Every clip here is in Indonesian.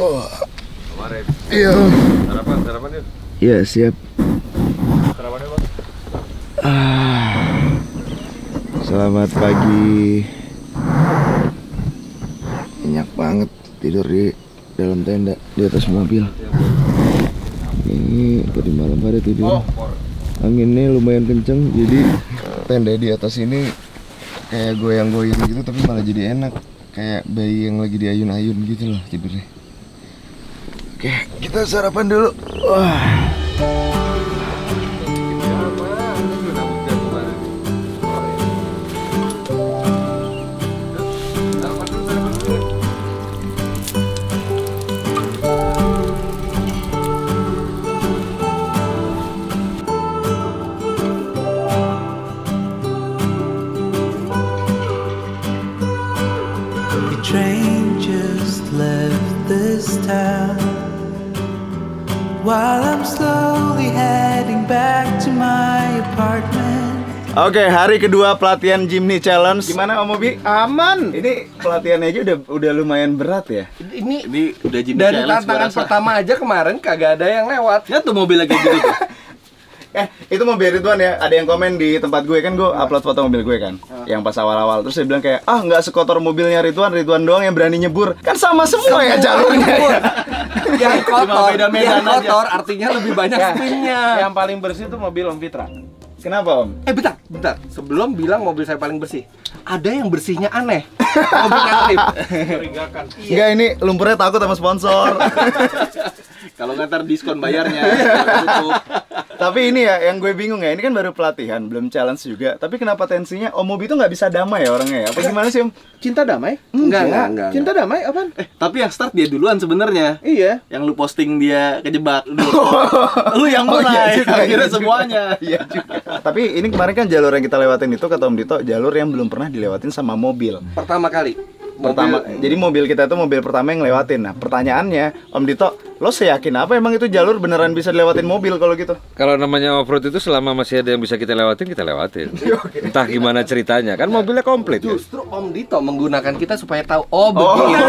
Oh. Kemarin. Iya. Sarapan yuk. Iya, siap. Sarapannya, Bang. Selamat pagi. Nyenyak banget tidur di dalam tenda di atas mobil. Ini tadi malam hari tidur. Anginnya lumayan kenceng, jadi tenda di atas ini kayak goyang-goyang gitu, tapi malah jadi enak. Kayak bayi yang lagi diayun-ayun gitu loh tidurnya. Oke, kita sarapan dulu. Wah. While I'm slowly heading back to my apartment. Oke, hari kedua pelatihan Jimny Challenge. Gimana Om Obi? Aman. Ini pelatihannya aja udah lumayan berat ya. Ini udah Jimny dari Challenge tantangan pertama aja kemarin kagak ada yang lewat. Ya tuh mobil lagi gitu tuh. Itu mobil Ridwan ya. Ada yang komen di tempat gue kan, gue upload foto mobil gue kan. Yang pas awal-awal terus dia bilang kayak, "Ah, nggak sekotor mobilnya Ridwan doang yang berani nyebur." Kan sama semua ya jalurnya. Ya. Yang kotor, beda-beda yang kotor artinya lebih banyak spinnya. Yang paling bersih itu mobil Om Fitra. Kenapa Om? Bentar. Sebelum bilang mobil saya paling bersih, ada yang bersihnya aneh. Mobil aktif. Mencurigakan. Enggak, ini lumpurnya takut sama sponsor. Kalau ngantar diskon bayarnya tutup. Tapi ini ya yang gue bingung ya, ini kan baru pelatihan, belum challenge juga. Tapi kenapa tensinya Om Obi tuh nggak bisa damai ya orangnya ya? Apa gimana sih Om? Cinta damai? Enggak. Cinta damai apaan? Tapi yang start dia duluan sebenarnya. Iya. Yang lu posting dia kejebak dulu. Lu yang mulai. Akhirnya semuanya. Iya juga. Tapi ini kemarin kan jalur yang kita lewatin itu kata Om Dito, jalur yang belum pernah dilewatin sama mobil. Pertama kali. Jadi mobil kita itu mobil pertama yang lewatin. Nah, pertanyaannya, Om Dito, lo seyakin apa emang itu jalur beneran bisa dilewatin mobil kalau gitu? Kalau namanya off-road itu selama masih ada yang bisa kita lewatin. Entah gimana ceritanya, kan mobilnya komplit. Justru Om Dito menggunakan kita supaya tahu begini.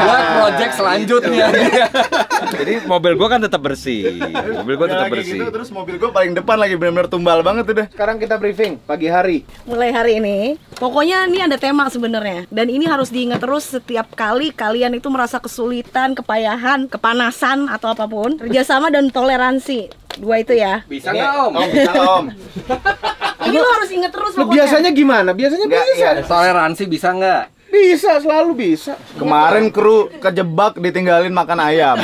Buat project selanjutnya. Jadi mobil gua kan tetap bersih. Mobil gua tetap bersih. Gitu, terus mobil gua paling depan lagi benar-benar tumbal banget udah. Sekarang kita briefing pagi hari. Mulai hari ini, pokoknya ini ada tema sebenarnya. Dan ini harus diingat terus setiap kali kalian itu merasa kesulitan, kepayahan, kepanasan atau apapun. Kerjasama dan toleransi. Dua itu ya. Bisa nggak Om? Bisa Om. Ini lo harus ingat terus Lo pokoknya. biasanya gimana? Biasanya Nggak, bisa. iya. Toleransi bisa nggak? Bisa, selalu bisa. Kemarin kru kejebak ditinggalin makan ayam.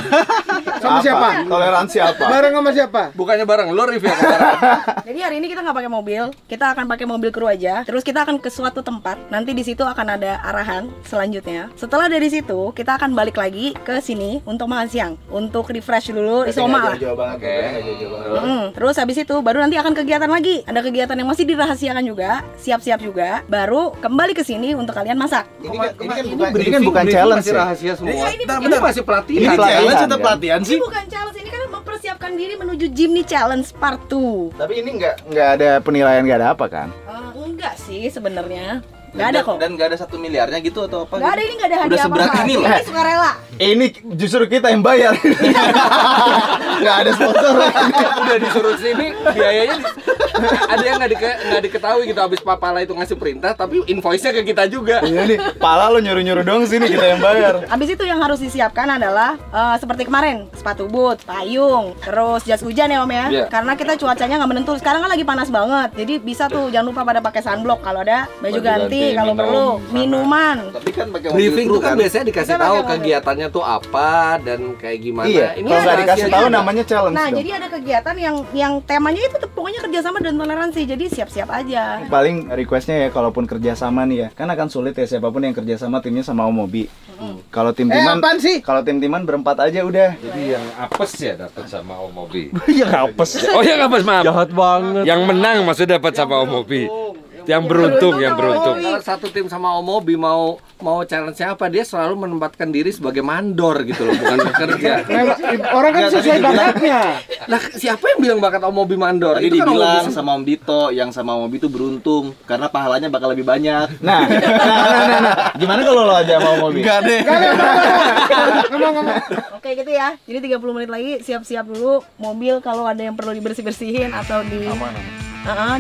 Sama siapa? Toleransi apa? Bareng sama siapa? Bukannya bareng, lo review ke bareng. Jadi hari ini kita nggak pakai mobil, kita akan pakai mobil kru aja. Terus kita akan ke suatu tempat. Nanti di situ akan ada arahan selanjutnya. Setelah dari situ, kita akan balik lagi ke sini untuk makan siang, untuk refresh dulu, isoma lah. Terus habis itu baru nanti akan kegiatan lagi. Ada kegiatan yang masih dirahasiakan juga, siap-siap juga. Baru kembali ke sini untuk kalian masak. Ini kan bukan challenge masih ya? rahasia semua. Iya, ini Ini masih pelatihan. Ini pelatihan, Tetap kan? pelatihan Ini sih. bukan challenge, ini kan mempersiapkan diri menuju Jimny Challenge Part 2. Tapi ini nggak ada penilaian, nggak ada apa kan? Enggak sih sebenarnya. Nggak ada kok. Dan nggak ada 1 miliarnya gitu atau apa? Nggak ada, ini nggak ada Udah hadiah seberat apa-apa. ini loh. Ini sukarela. Ini justru kita yang bayar. Nggak ada sponsor. Udah disuruh sini biayanya ada yang nggak diketahui gitu. Habis Papala itu ngasih perintah tapi invoice-nya ke kita juga. Iya nih, pala lo nyuruh-nyuruh dong sini, kita yang bayar. Habis itu yang harus disiapkan adalah seperti kemarin, sepatu boot, payung, terus jas hujan ya Om ya. Iya. Karena kita cuacanya nggak menentu. Sekarang kan lagi panas banget. Jadi bisa tuh jangan lupa pada pakai sunblock kalau ada baju ganti kalau perlu, minuman. Tapi kan pakai mobil Briefing kru itu kan biasanya dikasih Kita tahu pakai mobil. kegiatannya tuh apa dan kayak gimana. Iya, Ini kalau nggak rahasia dikasih tahu juga. namanya challenge Nah, dong. jadi ada kegiatan yang temanya itu tuh pokoknya kerjasama dan toleransi. Jadi siap-siap aja. Paling requestnya ya, kalaupun kerjasama nih ya, kan akan sulit ya siapapun yang kerjasama timnya sama Om Obi. Kalau tim-timan, apaan sih? kalau tim-timan berempat aja udah. Jadi yang apes ya dapat sama Om Obi. Yang apes. Oh yang apes, maaf. Jahat banget. Yang menang maksudnya dapat sama Om Obi. Yang beruntung, yang beruntung. Kalau satu tim sama Om Mobi mau challenge siapa, dia selalu menempatkan diri sebagai mandor gitu loh, bukan bekerja. Memang orang kan sesuai bakatnya. Lah siapa yang bilang bakat Om Mobi mandor? Tadi Itu kan Om dibilang Mobi sama Om Dito, yang sama Om Mobi itu beruntung karena pahalanya bakal lebih banyak. Nah. Gimana kalau lo aja sama Om Mobi? Enggak deh. Ngomong. Oke gitu ya. Jadi 30 menit lagi siap-siap dulu mobil kalau ada yang perlu dibersih-bersihin atau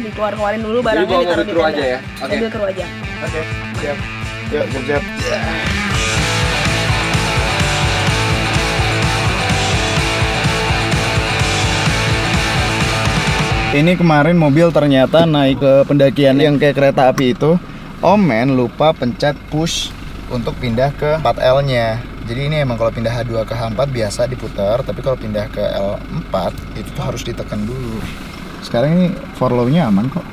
dikeluar-keluarin dulu barangnya bawa ditaruh mobil di kru tenda. aja ya? Oke. Mobil kru aja. Oke, siap. Yuk, siap. Ini kemarin mobil ternyata naik ke pendakian yang kayak kereta api itu. Omen lupa pencet push untuk pindah ke 4L-nya. Jadi ini emang kalau pindah H2 ke H4 biasa diputar, tapi kalau pindah ke L4 itu tuh harus ditekan dulu. Sekarang ini follow-nya aman kok.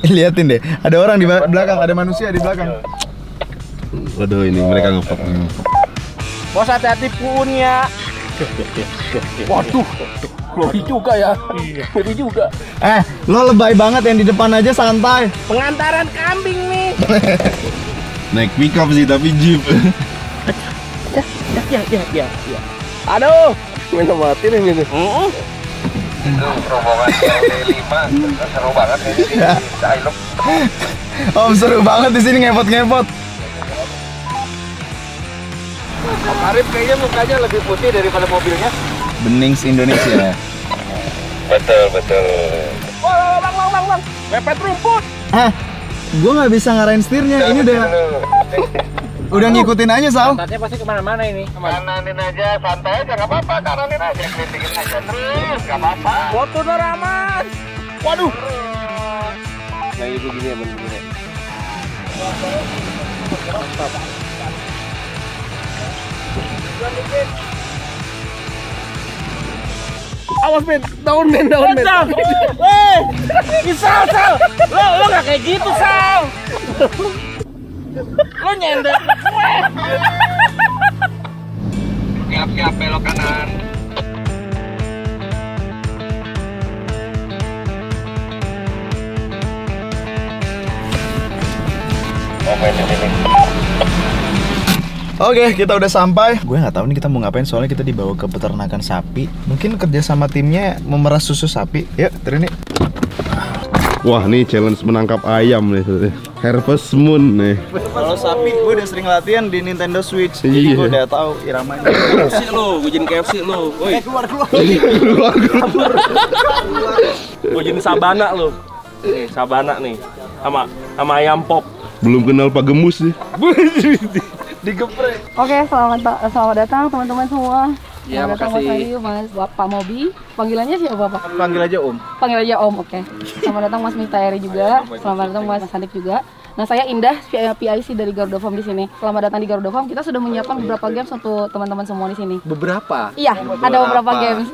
Liatin deh, ada orang di belakang, ada manusia di belakang. Waduh, ini mereka ngevlog. Bos hati-hati punya. Waduh. Ngeri juga ya. Ngeri juga. Lo lebay banget yang di depan aja santai. Pengantaran kambing nih. Naik pickup sih tapi jeep. Ya. Aduh, Minta mati nih ini. Rombongan LD5 seru banget ya di Cailuk. Om seru banget di sini ngepot-ngepot. Om Arif kayaknya mukanya lebih putih daripada mobilnya. Benings Indonesia. Betul. bang. Mepet rumput. Gua nggak bisa ngarahin setirnya. Ini udah ngikutin aja, Sal. Pantatnya pasti kemana-mana ini. Kananin aja, santai aja, nggak apa-apa. Kananin aja, kritikin aja terus, nggak apa-apa. Foto Doraman. Waduh. Nah itu gini ya bener-bener. Awas Ben, daun Ben. Sal. Lo nggak kayak gitu Sal. Lo nyender. Siap, belok kanan. Oke, kita udah sampai. Gue nggak tahu nih kita mau ngapain soalnya kita dibawa ke peternakan sapi. Mungkin kerja sama timnya memerah susu sapi. Yuk, Trini. Wah, nih challenge menangkap ayam nih. Harvest Moon nih. Kalau sapi, gue udah sering latihan di Nintendo Switch. Iya. Jadi gue udah tahu iramanya. KFC lo, gue jadi KFC lo. Woi. Keluar. Gue jadi sabana lo. Nih sabana nih. Sama ayam pop. Belum kenal Pak Gemus sih. Digeprek. Oke, selamat datang teman-teman semua. Ya, Selamat datang Mas makasih. Ayu, Mas Pak Mobi. Panggilannya siapa Pak? Panggil aja Om. Panggil aja Om, oke. Selamat datang Mas Mitaeri juga. Selamat datang Mas Hanif juga. Nah, saya Indah, PIC dari Garuda Farm di sini. Selamat datang di Garuda Farm. Kita sudah menyiapkan beberapa games untuk teman-teman semua di sini. Beberapa. Iya, ada beberapa games.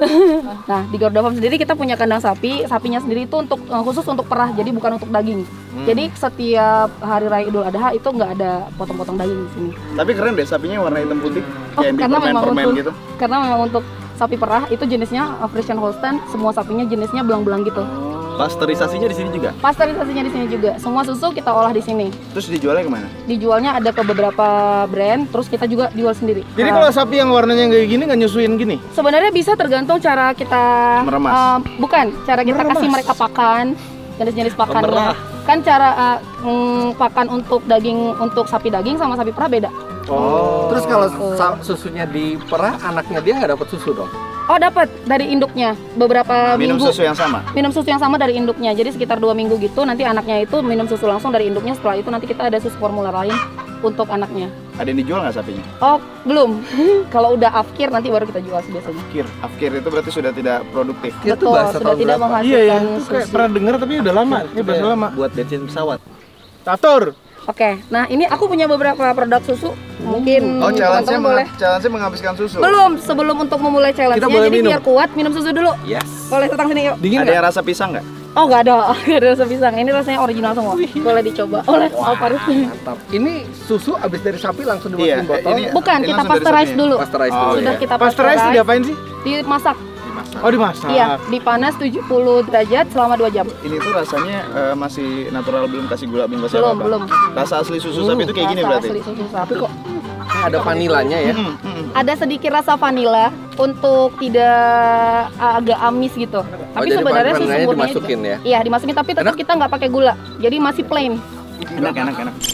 Nah, di Garuda Farm sendiri kita punya kandang sapi. Sapinya sendiri itu untuk khusus untuk perah, jadi bukan untuk daging. Jadi setiap hari raya Idul Adha itu nggak ada potong-potong daging di sini. Tapi keren deh, sapinya warna hitam putih. Oh, Kayak di karena memang permen-permen untuk gitu. karena memang untuk sapi perah itu jenisnya Friesian Holstein, semua sapinya jenisnya belang-belang gitu. Pasteurisasinya di sini juga. Pasteurisasinya di sini juga. Semua susu kita olah di sini. Terus dijualnya kemana? Dijualnya ada ke beberapa brand, terus kita juga jual sendiri. Jadi kalau sapi yang warnanya kayak gini nggak nyusuin gini? Sebenarnya bisa tergantung cara kita Meremas. bukan, cara kita kasih mereka pakan, jenis-jenis pakannya. Kan cara pakan untuk daging, untuk sapi daging sama sapi perah beda. Terus kalau susunya diperah, anaknya dia nggak dapat susu dong? Oh, dapat dari induknya beberapa Minum minggu. susu yang sama. Minum susu yang sama dari induknya. Jadi sekitar 2 minggu gitu nanti anaknya itu minum susu langsung dari induknya. Setelah itu nanti kita ada susu formula lain untuk anaknya. Ada yang dijual nggak sapinya? Oh, belum. Kalau udah afkir nanti baru kita jual biasanya. Afkir itu berarti sudah tidak produktif. Itu Betul, bahasa sudah tahun tidak berapa? menghasilkan Iya ya, itu kayak susu. pernah dengar tapi udah lama. Ini bahasa lama. Buat bensin pesawat. Tator. Oke, nah ini aku punya beberapa produk susu. Mungkin Oh, challenge-nya teman-teman boleh. challenge-nya menghabiskan susu. Belum, sebelum untuk memulai challenge-nya. Kita boleh Jadi minum. biar kuat, minum susu dulu. Yes. Boleh datang sini yuk. Dingin Ada yang rasa pisang nggak? Oh, nggak ada. Nggak ada rasa pisang. Ini rasanya original semua. Boleh dicoba. Oleh Alparis. Mantap. Ini susu abis dari sapi langsung dimasukin botol. ini Bukan, kita langsung dari pasteurize sapinya. dulu. Pasteurize Oh, dulu. Sudah iya. kita Pasteurize pasteurize. diapain sih? Dimasak. Oh dimasak. Iya, dipanas 70 derajat selama 2 jam. Ini tuh rasanya masih natural, belum kasih gula, belum kasih Belum, apa-apa. belum. Rasa asli susu sapi itu kayak gini Rasa berarti. asli susu sapi kok. Ada vanilanya ya. Ada sedikit rasa vanila untuk tidak agak amis gitu. Tapi jadi sebenarnya susu vanilanya murninya dimasukin juga. ya? Iya, dimasukin tapi tetap kita nggak pakai gula. Jadi masih plain. Enak.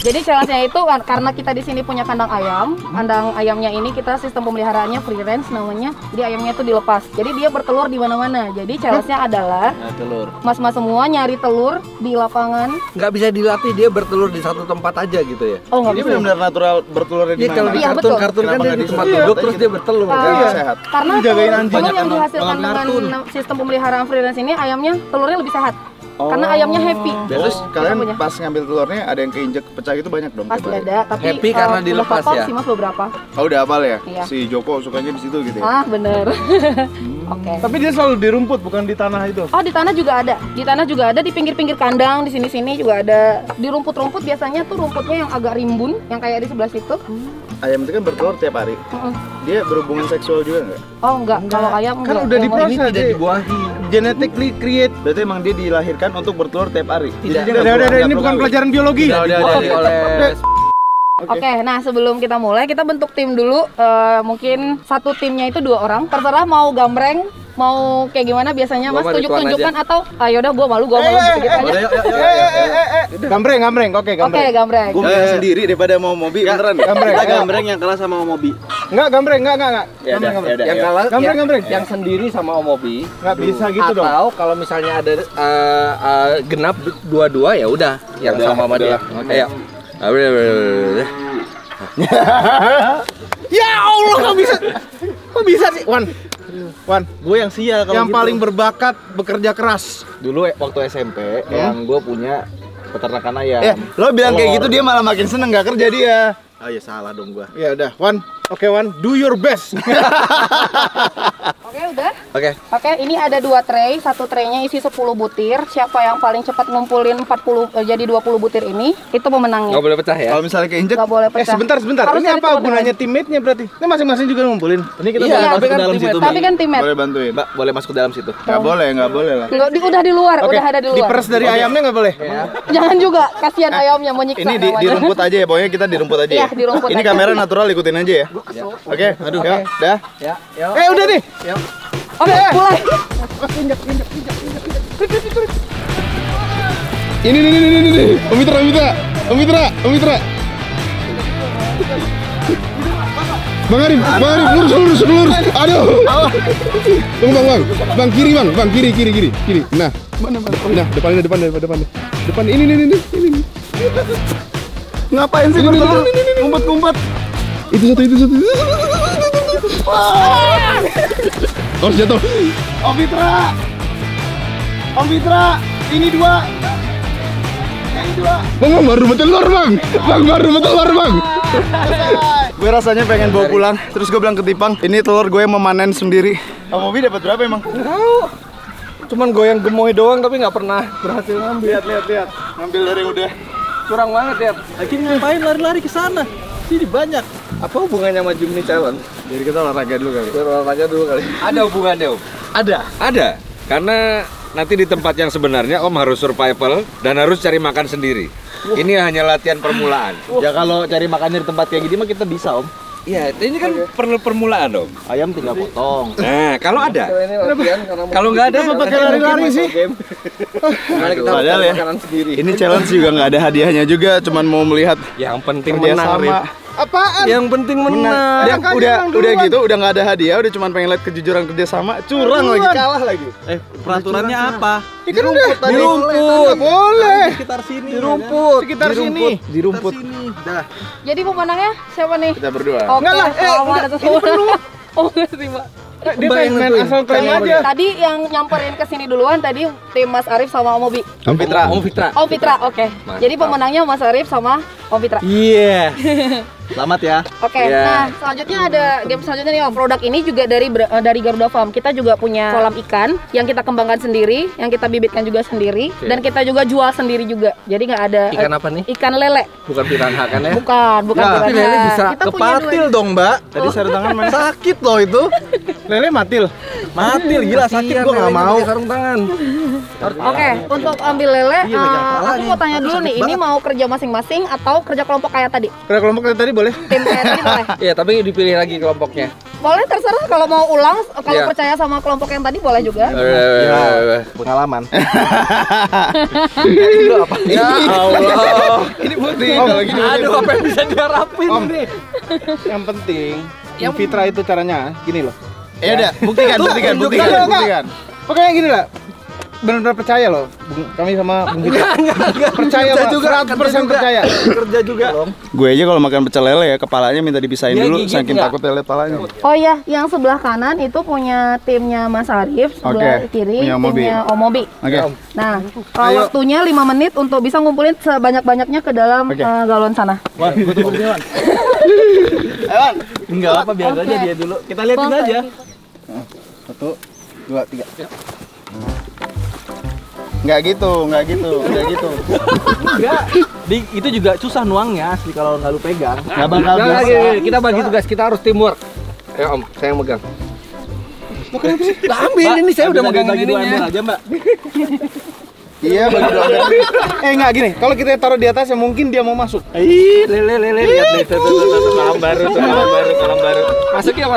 Jadi challenge-nya itu karena kita di sini punya kandang ayam. Kandang ayamnya ini kita sistem pemeliharaannya free range namanya. Jadi ayamnya itu dilepas. Jadi dia bertelur di mana-mana. Jadi challenge-nya adalah telur. mas-mas semua nyari telur di lapangan. Nggak bisa dilatih dia bertelur di satu tempat aja gitu ya. Oh, nggak Ini bisa. benar-benar natural bertelurnya di Iya kalau mana? di Iya, betul. kartun-kartun kan Kenapa dia nggak di tempat di- duduk Iya. terus dia bertelur. Ah, Iya, sehat. Karena Dijagain telur anjing yang sama dihasilkan dengan sistem pemeliharaan free range ini ayamnya telurnya lebih sehat. Karena ayamnya happy. Terus kalian punya. pas ngambil telurnya ada yang keinjek pecah gitu banyak dong? Pasti tiap hari? ada, tapi Happy karena udah dilepas hafal ya? sih mas beberapa. Oh udah hafal ya? Iya. Si Joko sukanya di situ gitu ya? Ah bener. Oke. Tapi dia selalu di rumput bukan di tanah itu? Oh di tanah juga ada, di tanah juga ada, di pinggir-pinggir kandang, di sini-sini juga ada. Di rumput-rumput biasanya tuh rumputnya yang agak rimbun, yang kayak di sebelah situ. Ayam itu kan bertelur tiap hari. Dia berhubungan seksual juga nggak? Oh enggak, kalau ayam Kan enggak. udah Yang diproses. mau- Ini tidak dibuahi. Genetically create. Berarti emang dia dilahirkan untuk bertelur tiap hari. Tidak. Ini bukan pelajaran biologi. Udah oleh Oke, nah sebelum kita mulai, kita bentuk tim dulu. Mungkin satu timnya itu 2 orang. Terserah mau gambreng, mau kayak gimana biasanya Gua mas, mah tunjuk-tunjukkan Ridwan atau ayo udah gua malu gitu aja. Gambreng. Oke, Oke, gambreng. Gue milih sendiri daripada mau mobi beneran. Gambreng. Kita gambreng yang kalah sama mobi. Enggak, gambreng, enggak. Ya udah, Gambreng. yang kalah Gambreng. yang sendiri sama Om Obi. Nggak bisa gitu dong. Atau kalau misalnya ada genap dua-dua ya udah yang sama sama dia. Ayo. Ya Allah, nggak bisa. Kok bisa sih? Wan, Gue yang sial kalau yang gitu. paling berbakat bekerja keras. Dulu waktu SMP yang gue punya peternakan ayam. Lo bilang kayak gitu dia malah makin seneng nggak kerja dia. Oh ya salah dong gue. Ya udah, Wan. Oke, Wan, do your best. Oke, udah. Oke. Oke, ini ada 2 tray, satu traynya isi 10 butir. Siapa yang paling cepat ngumpulin 40 jadi 20 butir ini, itu pemenangnya. Nggak boleh pecah ya. Kalau misalnya keinjek, Nggak boleh pecah. sebentar. Harus Ini dari apa teman-teman. gunanya teammate-nya berarti? Ini masing-masing juga ngumpulin. Ini kita Iya, boleh tapi masuk ke kan dalam teammate. situ. Tapi kan timet. Boleh bantuin. Mbak, boleh masuk ke dalam situ. Nggak boleh lah. Nggak, udah di luar, udah ada di luar. Diperes dari ayamnya nggak boleh. Jangan juga, kasihan ayamnya menyiksa Ini di namanya. rumput aja ya, pokoknya kita di rumput aja Iya, ya. di rumput Ini aja. kamera natural, ikutin aja ya. Oke, aduh, ya, dah. Ya, yuk. Udah nih. Oke, mulai. Ini. Om Mitra. Bang Arif, lurus. Aduh. Bang, kiri. Nah. Nah, depan. Depan ini. Ngapain sih bertelur? Ngumpet-ngumpet. Itu satu. Oh, jatuh. Om Fitra, ini 2. Bang, baru bertelur, Bang. Gue rasanya pengen bawa pulang, terus gue bilang ke Tipang, ini telur gue memanen sendiri. Om Obi dapat berapa emang? Cuman goyang gemoy doang tapi nggak pernah berhasil ngambil. Lihat. Ngambil dari yang udah. Kurang banget ya. Lagi ngapain lari-lari ke sana? Sini banyak. Apa hubungannya sama Jumni Challenge? Jadi kita olahraga dulu kali. Biar olahraga dulu kali. Ada hubungannya, Om. Ada. Karena nanti di tempat yang sebenarnya Om harus survival dan harus cari makan sendiri. Ini hanya latihan permulaan. Ya kalau cari makannya di tempat kayak gini mah kita bisa, Om. Iya, ini kan perlu permulaan, Om. Ayam tinggal potong. Nah, kalau ada. Ini latihan karena Kalau nggak ada, pakai lari-lari sih? Karena kita harus Padahal cari ya. makanan sendiri. Ini challenge juga nggak ada hadiahnya juga, cuman mau melihat yang penting kerja menang, sama. Rip. Apaan? Yang penting menang. Udah gitu, udah nggak ada hadiah, udah cuman pengen lihat kejujuran kerja sama, curang lagi, kalah lagi. Peraturannya apa? Ikan udah Di rumput. Nggak boleh. Sekitar sini. Di rumput. Sekitar sini. Di rumput. Jadi pemenangnya siapa nih? Kita berdua. Oke, Enggak lah, sama ada semua. Oh, nggak terima. Dia main asal klaim aja. Tadi yang nyamperin ke sini duluan tadi tim Mas Arif sama Om Obi. Om Fitra. Om Fitra, oke. Jadi pemenangnya Mas Arif sama Om Fitra. Iya. Selamat ya. Oke, nah selanjutnya ada game selanjutnya nih Om. Produk ini juga dari Garuda Farm. Kita juga punya kolam ikan yang kita kembangkan sendiri, yang kita bibitkan juga sendiri, dan kita juga jual sendiri juga. Jadi nggak ada Ikan apa nih? Ikan lele. Bukan piranha kan ya? Bukan piranha. Lele bisa Kita punya kepatil dua. dong, Mbak. Tadi sarung tangan main sakit loh itu. Lele matil. Matil gila sakit gua nggak mau. Sarung tangan. Oke, untuk ambil lele, aku mau tanya dulu nih, ini mau kerja masing-masing atau kerja kelompok kayak tadi? Kerja kelompok kayak tadi boleh? Tim kayak tadi boleh? Iya, tapi dipilih lagi kelompoknya. Boleh, terserah. Kalau mau ulang, kalau percaya sama kelompok yang tadi boleh juga. Pengalaman. Ya Allah. Ini bukti kalau gini. Aduh, apa yang bisa diharapin ini? Yang penting, yang fitrah itu caranya gini loh. Ya udah, buktikan. Pokoknya gini lah. Benar-benar percaya loh, kami sama Bung Fitra. Percaya juga, 100% percaya. Kerja juga. Gue aja kalau makan pecel lele ya kepalanya minta dipisahin dulu, saking takut lele palanya. Oh iya, yang sebelah kanan itu punya timnya Mas Arif, sebelah kiri punya Om Mobi. timnya Om Mobi. Oke. Nah, waktunya 5 menit untuk bisa ngumpulin sebanyak-banyaknya ke dalam galon sana. Wan, gue tunggu di Wan. Ewan, Enggak apa, biar aja dia dulu. Kita liatin aja. 1, 2, 3. Nggak gitu. Enggak. Itu juga susah nuangnya asli kalau nggak lu pegang. Nggak bakal Jangan biasa. lagi, kita bagi tugas, kita harus teamwork. Ayo Om, saya yang megang. Lah ambil ini, saya udah megang ininya. aja, Mbak. Iya, bagi dua ember. Nggak gini, kalau kita taruh di atas ya mungkin dia mau masuk. Ih, lele lihat nih tuh kolam baru. Masuk yuk.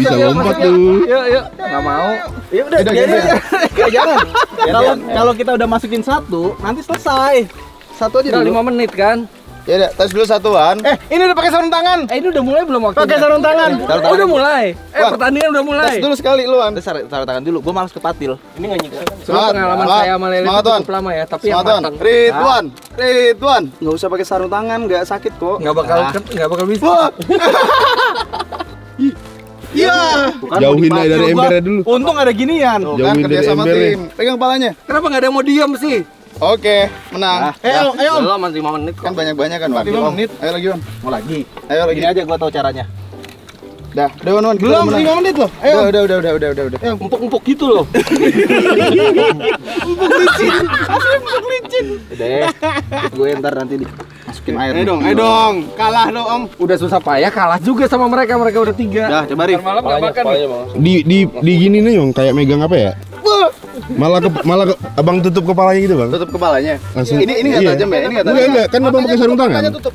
Bisa lompat tuh. Yuk. Nggak mau. Ya udah, jangan. Kalau kita udah masukin satu, nanti selesai. Satu aja Udah dulu. 5 menit kan? Ya udah, tes dulu satuan. Ini udah pakai sarung tangan. Ini udah mulai belum waktunya? Pakai sarung tangan. Oh, udah mulai. Pertandingan udah mulai. Tes dulu sekali lu, An. Taruh tangan dulu, gua males kepatil. Ini nggak nyiksa. Soalnya pengalaman saya sama Lele itu cukup lama ya, tapi yang matang. Ridwan. Nggak usah pakai sarung tangan, nggak sakit kok. Nggak bakal bisa. Iya. Jauhin aja dari embernya dulu. Untung ada ginian. Jauhin Kerja dari sama embernya. tim. Pegang palanya. Kenapa nggak ada yang mau diam sih? Oke, menang. Ayo, Om. Belum, masih 5 menit Kan kok. banyak kan, Wan. 5 menit. Ayo lagi, Wan. Mau lagi. Ayo lagi. Gini aja gua tahu caranya. Dah, Wan. Belum 5 menit loh. Ayo. Udah. Empuk-empuk gitu loh. Deh. Gue ntar nanti dimasukin air. Ayo dong. Kalah dong, Om. Udah susah payah kalah juga sama mereka udah 3. Dah, coba Rif. Malam nggak makan. Di gini nih Yong, kayak megang apa ya? Malah abang tutup kepalanya gitu bang. Tutup kepalanya. Langsung. Ini nggak Iya. tajam ya? Ini nggak tajam. Enggak, kan abang pakai sarung tangan. Makanya tutup.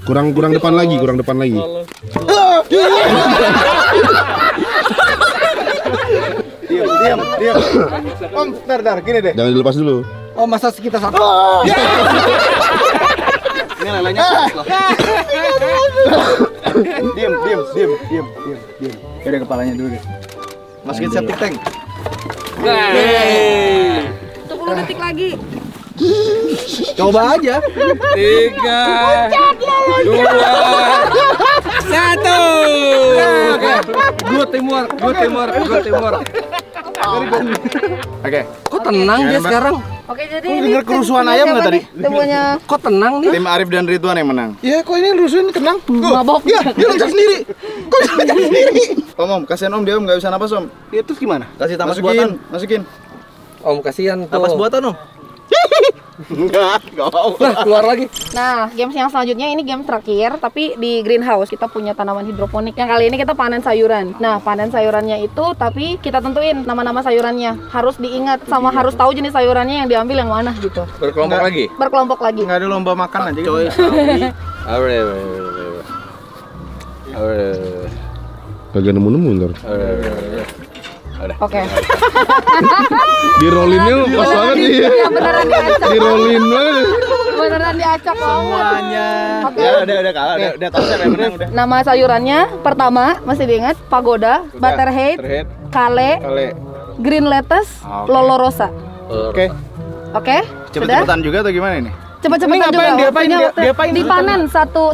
Kurang depan lagi. Diam. Om, bentar, gini deh. Jangan dilepas dulu. Oh, masa kita satu? Ini lelenya keras loh. Diam. Ada kepalanya dulu deh. Masukin septic tank. 10 detik lagi. Coba aja. 3, 2, 1. Good teamwork. Oke. Kok tenang dia sekarang? Oke, jadi Lu denger kerusuhan ayam nggak tadi? Temunya Kok tenang nih? Tim Arif dan Ridwan yang menang. Ya, kok ini rusuhin tenang? mabok. Ya, dia loncat sendiri. Kok bisa loncat sendiri? Om, kasihan Om, dia Om nggak bisa napas Om. Ya terus gimana? Kasih tamas buatan. Masukin. Om kasihan tuh. Tapas buatan, Om. Enggak mau. Nah, keluar lagi. Nah, games yang selanjutnya ini game terakhir, tapi di greenhouse kita punya tanaman hidroponik. Yang kali ini kita panen sayuran. Nah, panen sayurannya itu, tapi kita tentuin nama-nama sayurannya. Harus diingat sama harus tahu jenis sayurannya yang diambil yang mana gitu. Berkelompok lagi. Berkelompok lagi. Enggak ada lomba makan aja gitu. Kagak nemu ntar. Oke. Di rollinnya pas banget nih. Ya beneran diacak. Di rollin banget. Beneran diacak banget. Oke. Ya udah kalah, udah tahu siapa yang menang udah. Nama sayurannya pertama mesti diingat pagoda, butterhead, kale, green lettuce, lolorosa. Oke. Oke? Sudah? Cepet-cepetan juga atau gimana ini? Cepet-cepetan juga. Waktunya dipanen satu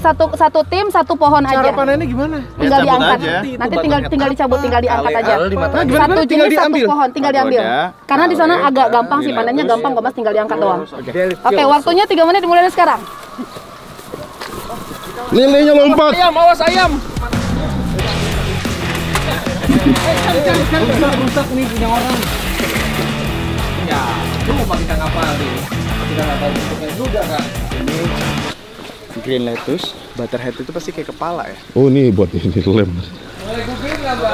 tim satu pohon aja. Cara panennya gimana? Tinggal Ya, cabut diangkat. aja. Nanti tinggal dicabut, tinggal diangkat aja. Gimana? Satu Tinggal jenis satu diambil? pohon tinggal diambil. Pagoda, Karena di sana kale, agak gampang sih panennya gampang kok Mas, tinggal diangkat doang. Oke, waktunya 3 menit dimulai dari sekarang. Lelenya lompat. Ayam, awas ayam. Rusak nih punya orang. Ya, cuma kita ngapalin. Kita nggak tahu bentuknya juga kan. Ini green lettuce, butterhead itu pasti kayak kepala ya. Oh, ini buat ini lem. Boleh kuping nggak, Mbak?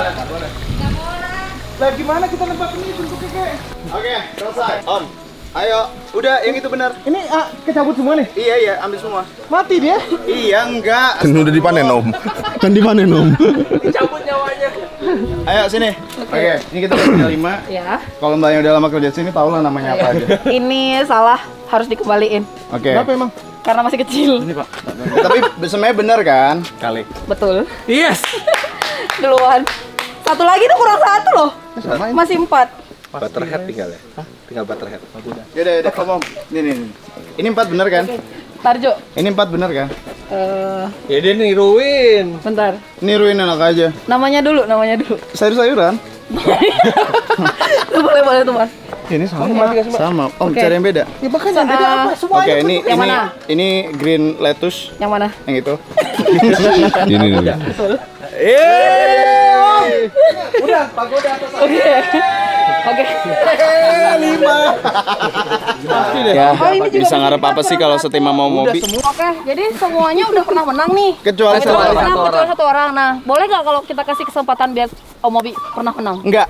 Lah gimana kita nebak ini bentuknya kayak? Oke, selesai. Om, ayo. Udah, yang itu benar. Ini kecabut semua nih. Iya, ambil semua. Mati dia. Iya, enggak. Kan udah dipanen Om. Kan dipanen Om. Dicabut nyawanya. Ayo sini. Oke, ini kita punya 5. Ya. Kalau Mbak yang udah lama kerja sini, tau lah namanya apa aja. Ini salah, harus dikembaliin. Oke. Kenapa emang? Karena masih kecil. Ini Pak. Tapi sebenarnya benar kan? Kali. Betul. Yes. Duluan. Satu lagi tuh kurang 1 loh. Masih 4. Butterhead tinggal ya? Tinggal butterhead. Yaudah, Om. Nih. Ini 4 benar kan? Tarjo. Ini 4 benar kan? Ya dia niruin. Bentar. Niruin enak aja. Namanya dulu. Sayur-sayuran. Boleh tuh, Mas. Ini sama. Om, Oke. cara yang beda. Ya makanya beda apa? Semuanya Oke, ini Yang mana? ini green lettuce. Yang mana? Yang itu. Ini nih. Udah, pagoda atas. Oke. 5. Ya, Oh, ini juga bisa ngarep apa sih kalau setima mau mobi? Oke, jadi semuanya udah pernah menang nih. Kecuali Kecuali satu. satu orang. Nah, boleh nggak kalau kita kasih kesempatan biar Om Mobi pernah menang? Enggak.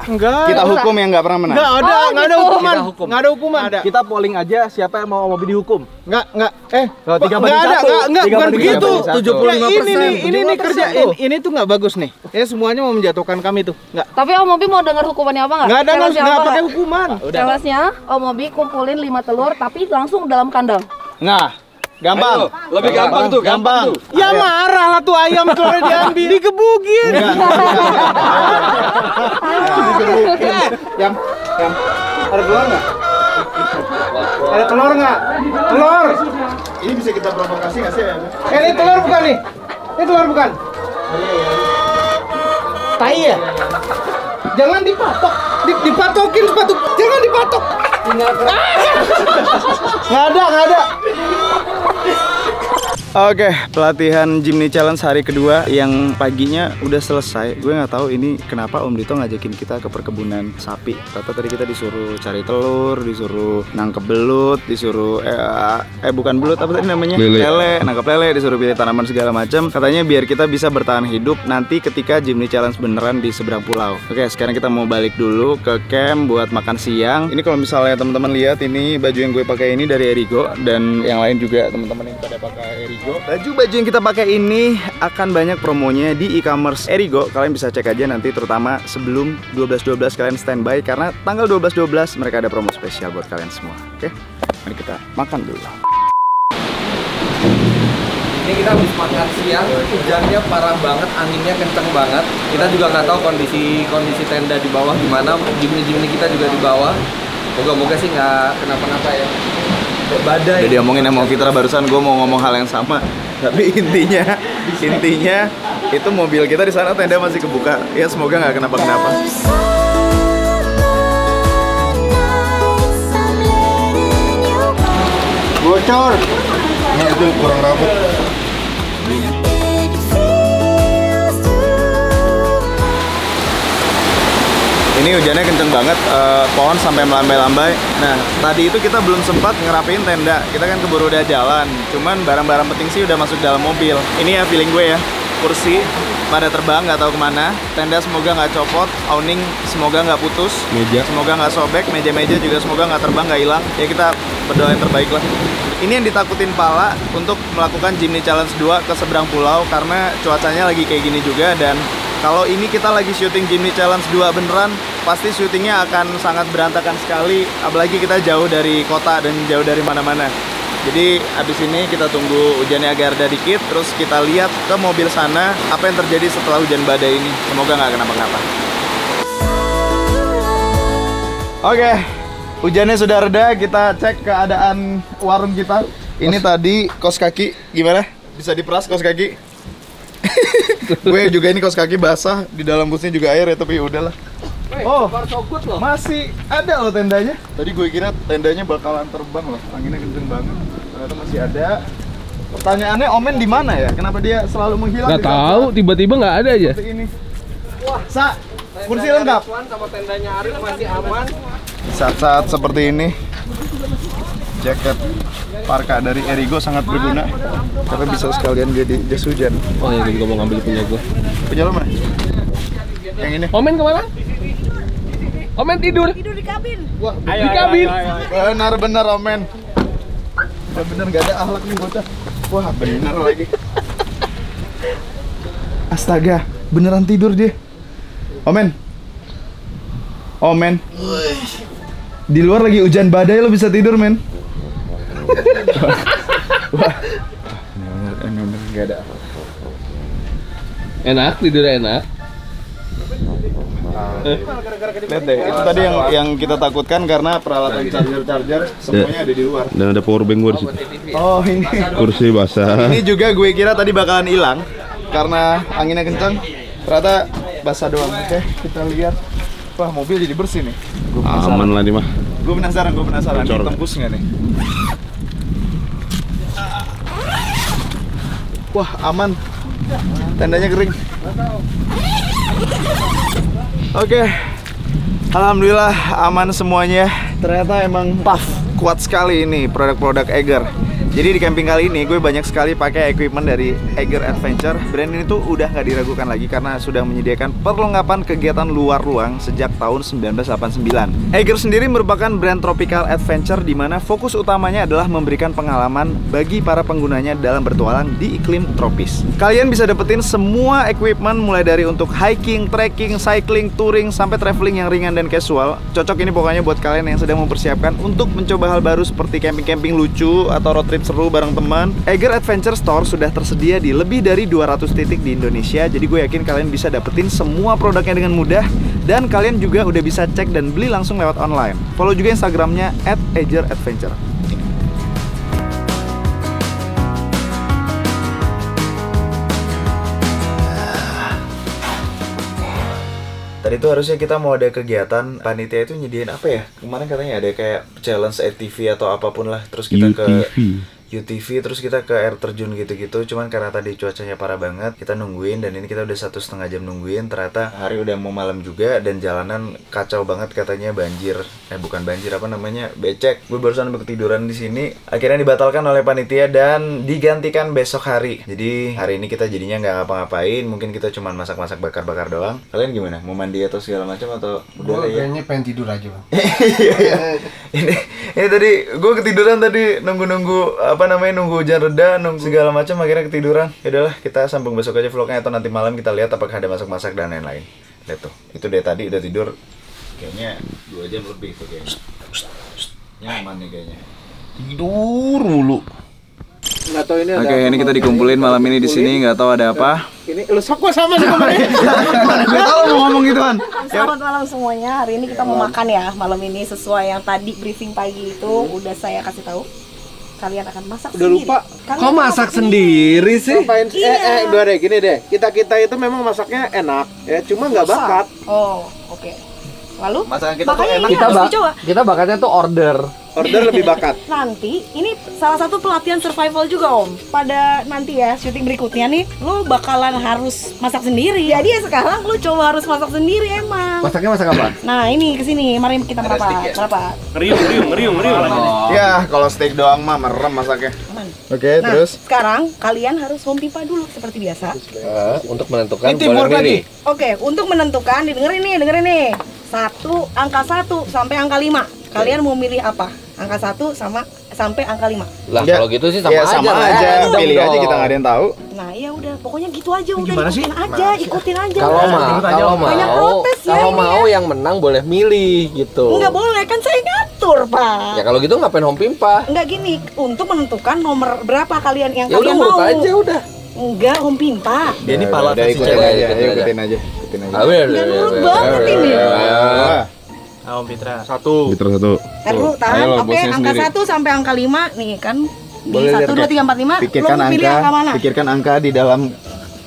Kita hukum yang enggak pernah menang. Enggak ada, Oh, enggak ada gitu. hukuman. Kita hukum. Enggak ada hukuman. Kita polling aja siapa yang mau mobil dihukum. Enggak. Kalau 3 Enggak ada, enggak, bukan begitu. 75%. Ini nih kerjain. Ini tuh enggak bagus nih. Ya semuanya mau menjatuhkan kami tuh. Enggak. Tapi Om Mobi mau dengar hukumannya apa nggak? Enggak ada, Challenge-nya enggak apa pakai nggak? hukuman. Challenge-nya Om Mobi kumpulin 5 telur tapi langsung dalam kandang. Nah, gampang. Lebih gampang tuh, gampang tuh. Ya marah lah tuh ayam telurnya diambil. Digebugin. Yang ada telur nggak? Ada telur nggak? Telur. Ini bisa kita provokasi nggak sih? Ini telur bukan nih? Ini telur bukan? Tai ya? Jangan dipatok. Dipatokin sepatu. Jangan dipatok. Nggak ada. Oke, pelatihan Jimny Challenge hari kedua yang paginya udah selesai. Gue nggak tahu ini kenapa Om Dito ngajakin kita ke perkebunan sapi. Ternyata tadi kita disuruh cari telur, disuruh nangkep belut, disuruh bukan belut, apa tadi namanya? Lele, nangkep lele, disuruh pilih tanaman segala macam. Katanya biar kita bisa bertahan hidup nanti ketika Jimny Challenge beneran di seberang pulau. Oke, sekarang kita mau balik dulu ke camp buat makan siang. Ini kalau misalnya teman-teman lihat, ini baju yang gue pakai ini dari Erigo, dan yang lain juga teman-teman yang pada pakai Erigo. Baju-baju yang kita pakai ini akan banyak promonya di e-commerce Erigo. Kalian bisa cek aja nanti, terutama sebelum 12.12 kalian standby karena tanggal 12.12 mereka ada promo spesial buat kalian semua. Oke, mari kita makan dulu. Ini kita habis makan siang, hujannya parah banget, anginnya kenceng banget. Kita juga nggak tahu kondisi tenda di bawah gimana. Jimny kita juga di bawah. Moga-moga sih nggak kenapa-napa ya. Badai. Udah diomongin sama Fitra barusan, gue mau ngomong hal yang sama. Tapi intinya itu mobil kita di sana, tenda masih kebuka. Ya semoga nggak kenapa-kenapa. Bocor. Nah, itu kurang rapet. Ini hujannya kenceng banget, pohon sampai melambai-lambai. Nah, tadi itu kita belum sempat ngerapiin tenda. Kita kan keburu udah jalan. Cuman barang-barang penting sih udah masuk dalam mobil. Ini ya feeling gue ya. Kursi pada terbang, nggak tahu kemana. Tenda semoga nggak copot. Awning semoga nggak putus. Meja. Semoga nggak sobek. Meja-meja juga semoga nggak terbang, nggak hilang. Ya kita berdoa yang terbaik lah. Ini yang ditakutin Pala untuk melakukan Jimny Challenge 2 ke seberang pulau karena cuacanya lagi kayak gini juga. Dan kalau ini kita lagi syuting Jimny Challenge 2 beneran, pasti syutingnya akan sangat berantakan sekali. Apalagi kita jauh dari kota dan jauh dari mana-mana. Jadi abis ini kita tunggu hujannya agak reda dikit, terus kita lihat ke mobil sana apa yang terjadi setelah hujan badai ini. Semoga nggak kenapa-kenapa. Oke, hujannya sudah reda. Kita cek keadaan warung kita. Ini tadi kos kaki gimana? Bisa diperas kos kaki? Gue juga ini kos kaki basah, di dalam busnya juga air ya, tapi udahlah. Oh, masih ada loh tendanya. Tadi gue kira tendanya bakalan terbang loh, anginnya kenceng banget. Ternyata masih ada. Pertanyaannya Omen di mana ya? Kenapa dia selalu menghilang? Nggak tahu, tiba-tiba nggak ada aja. Seperti ini. Wah, kursi lengkap. Sama tendanya Arif masih aman. Saat-saat seperti ini, jaket parka dari Erigo sangat berguna karena bisa sekalian jadi jas hujan. Oh ya, gue juga mau ngambil punya gue. Punya lo mana? Yang ini. Omen kemana? Omen tidur. Tidur di kabin. Wah, Di kabin. benar-benar Omen. Benar nggak ada akhlak nih bocah. Wah, benar lagi. Astaga, beneran tidur dia. Omen. Omen. Di luar lagi hujan badai lo bisa tidur, men. Wah. Bener-bener nggak ada. Enak, tidur enak. Lihat deh, itu tadi yang kita takutkan karena peralatan charger semuanya ada di luar. Dan ada power bank gue di situ. Oh, ini. Kursi basah. Ini juga gue kira tadi bakalan hilang karena anginnya kencang. Ternyata basah doang. Oke, kita lihat. Wah, mobil jadi bersih nih. Aman lah nih mah. Gue penasaran. Ini tembus nggak nih? Wah, aman. Tendanya kering. Oke. Alhamdulillah aman semuanya. Ternyata emang kuat sekali ini produk-produk Eiger. Jadi di camping kali ini gue banyak sekali pakai equipment dari Eiger Adventure. Brand ini tuh udah gak diragukan lagi karena sudah menyediakan perlengkapan kegiatan luar ruang sejak tahun 1989. Eiger sendiri merupakan brand tropical adventure di mana fokus utamanya adalah memberikan pengalaman bagi para penggunanya dalam bertualang di iklim tropis. Kalian bisa dapetin semua equipment mulai dari untuk hiking, trekking, cycling, touring, sampai traveling yang ringan dan casual. Cocok ini pokoknya buat kalian yang sedang mempersiapkan untuk mencoba hal baru seperti camping-camping lucu atau road trip seru bareng teman. Eiger Adventure Store sudah tersedia di lebih dari 200 titik di Indonesia. Jadi gue yakin kalian bisa dapetin semua produknya dengan mudah. Dan kalian juga udah bisa cek dan beli langsung lewat online. Follow juga Instagramnya @eigeradventure. Tadi tuh harusnya kita mau ada kegiatan, panitia itu nyediain apa ya? Kemarin katanya ada kayak challenge ATV atau apapun lah. Terus kita ke UTV, terus kita ke air terjun gitu-gitu. Cuman karena tadi cuacanya parah banget, kita nungguin. Dan ini kita udah 1,5 jam nungguin. Ternyata hari udah mau malam juga dan jalanan kacau banget, katanya banjir. Bukan banjir, apa namanya, becek. Gue barusan ketiduran di sini. Akhirnya dibatalkan oleh panitia dan digantikan besok hari. Jadi hari ini kita jadinya nggak ngapa-ngapain. Mungkin kita cuman masak-masak bakar-bakar doang. Kalian gimana? Mau mandi atau segala macam atau udah ya? Kayaknya pengen tidur aja, Bang. Ini tadi gue ketiduran tadi nunggu nunggu hujan reda, nunggu segala macam, akhirnya ketiduran. Ya udahlah, kita sambung besok aja vlognya atau nanti malam kita lihat apakah ada masak-masak dan lain-lain. Lihat tuh, itu dari tadi udah tidur kayaknya 2 jam lebih tuh kayaknya. Nyaman nih kayaknya. Tidur mulu. Nggak tahu ini ada. Oke, ini kita dikumpulin malam ini di sini, nggak tahu ada apa. Ini lu sok sama sih kemarin. Nggak tahu mau ngomong gituan. Selamat malam semuanya. Hari ini kita mau makan ya malam ini sesuai yang tadi briefing pagi itu udah saya kasih tahu. Kalian akan masak Udah sendiri. lupa. Kok masak sendiri sih? Ngapain? Udah deh, gini deh. Kita itu memang masaknya enak, ya cuma nggak bakat. Oh, oke. Lalu masakan kita tuh makanya enak. ini harus dicoba. Kita bakatnya tuh order. Order lebih bakat. Nanti ini salah satu pelatihan survival juga Om. Pada nanti ya syuting berikutnya nih, lu bakalan harus masak sendiri. Jadi ya sekarang lu coba harus masak sendiri emang. Masaknya masak apa? Nah ini kesini, mari kita merapat. Ngeriung. Ya, kalau steak doang mah merem masaknya. Oke, Nah, terus sekarang kalian harus home pipa dulu seperti biasa. Untuk menentukan Ini teamwork lagi. Oke, untuk menentukan, dengerin nih. Angka 1 sampai angka 5. Kalian mau milih apa? Angka 1 sampai angka 5. Lah kalau gitu sih sama ya, aja. sama lah. aja. Random Pilih aja, dong. kita nggak ada yang tahu. Nah, ya udah, pokoknya gitu aja udah. Gimana sih? Ikutin aja. Kalau Banyak protes ya kalau ini mau ya. yang menang boleh milih gitu. Enggak boleh, kan saya ngatur, Pak. Ya kalau gitu ngapain home pimpa? Enggak gini, untuk menentukan nomor berapa kalian yang Ya udah kalian urut mau. aja udah. Enggak, home pimpa. Dia ini pala Udah, kasih ikutin cewek. aja, ikutin ikutin aja. Enggak nurut banget ini. Om Fitra. 1. Liter 1. Taruh, tahan. Ayo, Oke, bosnya angka sendiri. 1 sampai angka 5 nih kan. Di Boleh 1, 2, 3, 4, 5. Pikirkan Lo pilih angka mana? Pikirkan angka di dalam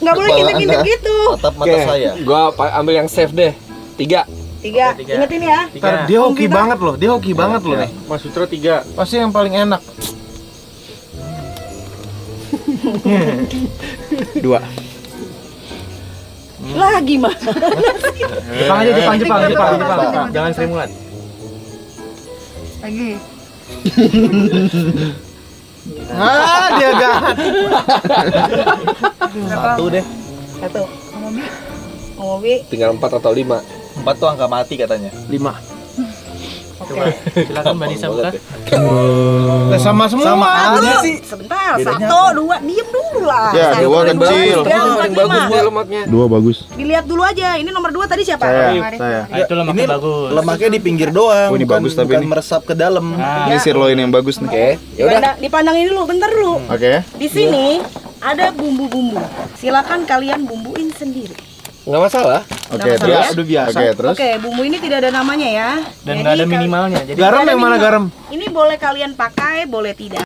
Enggak boleh ngintip-ngintip gitu. Tatap mata saya. Gua ambil yang safe deh. 3. 3. Ingetin ya. Ntar dia hoki Kita- banget loh. Dia hoki banget loh nih. Mas Fitra 3. Pasti yang paling enak. 2. Lagi mah. Jepang aja, Jepang. Jangan Sri Mulat. Lagi. Dia jahat. 1 deh. 1. Mobi. Tinggal 4 atau 5. 4 tuh angka mati katanya. 5. Coba Silakan Mbak Nisa buka. Sama semua. Sama aja sih. Sebentar, Bedanya 1, 2, diem dulu lah. Ya, 2 kecil. Paling bagus dia lemaknya. 2 bagus. Dilihat dulu aja. Ini nomor 2 tadi siapa? Saya. Itu lemaknya bagus. Lemaknya di pinggir doang. Oh, ini bagus tapi bukan ini. meresap ke dalam. Ini sirloin yang bagus nih. Oke, ya udah. Dipandangin dulu, bentar dulu. Oke. Di sini ada bumbu-bumbu. Silakan kalian bumbuin sendiri. Nggak masalah. Oke, Nggak terus. masalah, Udah biasa. Oke, terus. Oke, bumbu ini tidak ada namanya ya. Dan nggak ada minimalnya. Jadi Garam yang mana garam? Ini boleh kalian pakai, boleh tidak.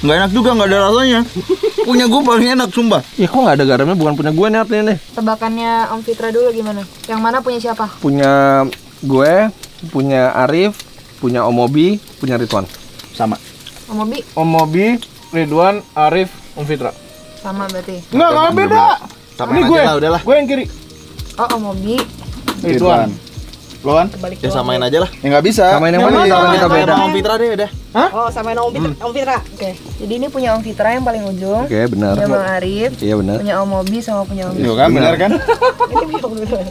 Nggak enak juga, nggak ada rasanya. Punya gue paling enak, sumpah. Ya kok nggak ada garamnya? Bukan punya gue nih artinya nih. Tebakannya Om Fitra dulu gimana? Yang mana punya siapa? Punya gue, punya Arif, punya Om Mobi, punya Ridwan. Sama. Om Mobi Om Mobi, Ridwan, Arif, Om Fitra. sama berarti. Nggak beda. Samain Ini aja gue, lah, udahlah. gue yang kiri. Oh, Om Mobi. Ridwan. Lo kan? Kebalik Ya doang. samain aja lah. Ya nggak bisa. Samain yang mana? Sama Kita beda. Sama Om Fitra deh udah. Oh, sama Om Fitra. Oke. Jadi ini punya Om Fitra yang paling ujung. Oke, benar. Punya Bang Arif. Iya benar. Punya Om Mobi sama punya Om. Itu kan benar kan?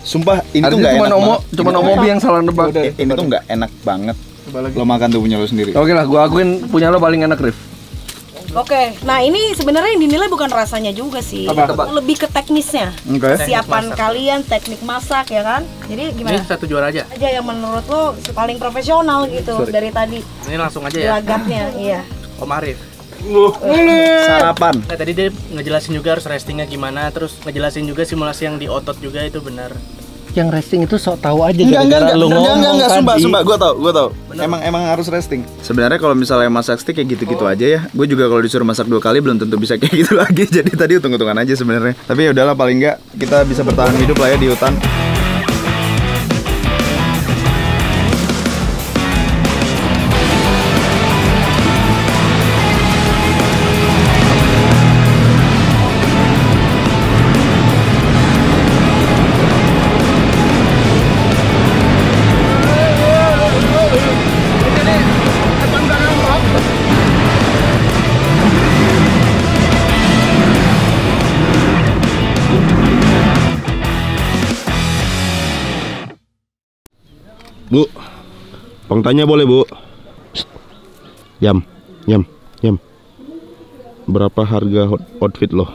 Sumpah ini tuh Artinya nggak cuma enak Omo, banget. cuma Om Mobi yang salah nebak. Ini tuh nggak enak banget. Lo makan tuh punya lo sendiri. Oke lah, gua akuin punya lo paling enak, Rif. Oke. Nah, ini sebenarnya yang dinilai bukan rasanya juga sih. Apa? Lebih ke teknisnya. Oke. Kesiapan kalian, teknik masak ya kan? Jadi gimana? ini 1 juara aja. Aja yang menurut lo paling profesional gitu dari tadi Ini langsung aja ya. gelagatnya, iya. Om Arif. Sarapan. Nah, tadi dia ngejelasin juga harus restingnya gimana, terus ngejelasin juga simulasi yang di otot juga itu benar. Yang resting itu sok tahu aja Enggak, lu ngomong sumpah, tadi. gue tau. Emang harus resting. Sebenarnya kalau misalnya masak steak kayak gitu-gitu aja ya. Gue juga kalau disuruh masak 2 kali belum tentu bisa kayak gitu lagi. Jadi tadi hitung-hitungan aja sebenarnya. Tapi ya udahlah, paling enggak kita bisa bertahan hidup lah ya di hutan. Bu, Bang tanya boleh bu? Yam. Berapa harga outfit lo?